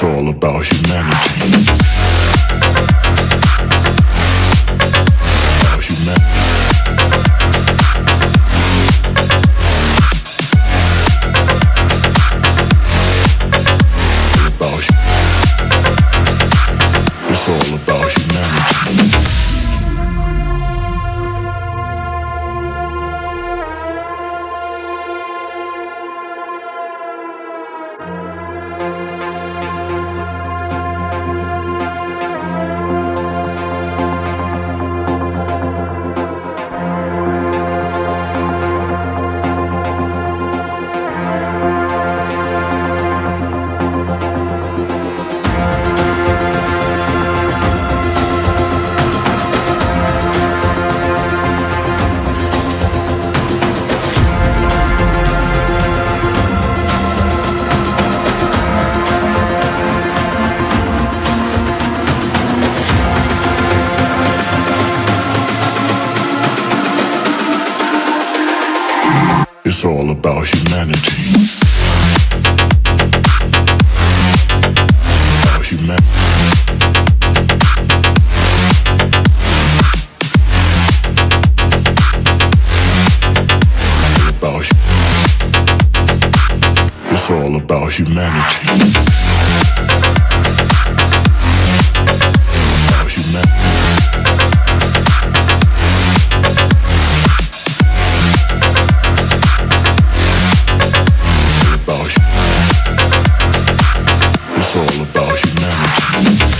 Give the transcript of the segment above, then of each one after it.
It's all about humanity. It's all about humanity. It's all about humanity. About humanity. It's all about humanity. About humanity. It's all about humanity.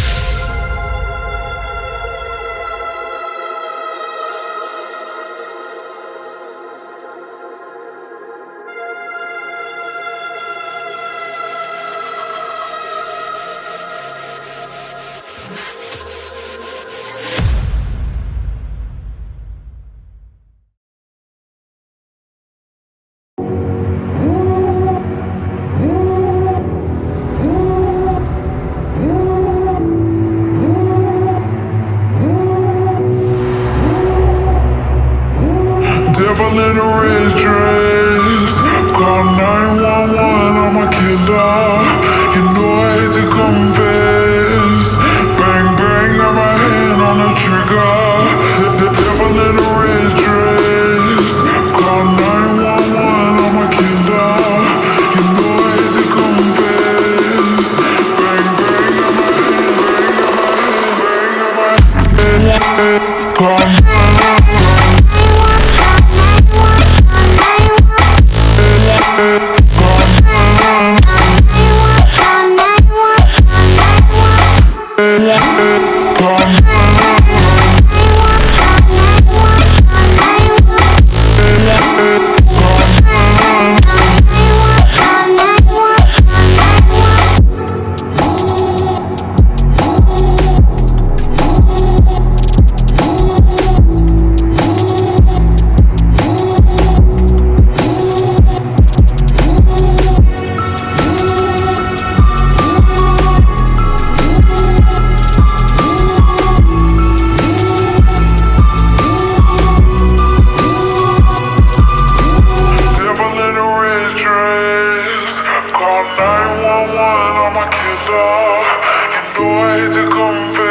Devil in a red dress, call 911, I'm a killer. You know I hate to confess. Bang bang, got my hand on the trigger. The devil in a red dress, call 911, I'm a killer. You know I hate to confess. Bang bang, got my hand, call 911. I'm a killer, you know I hate to confess.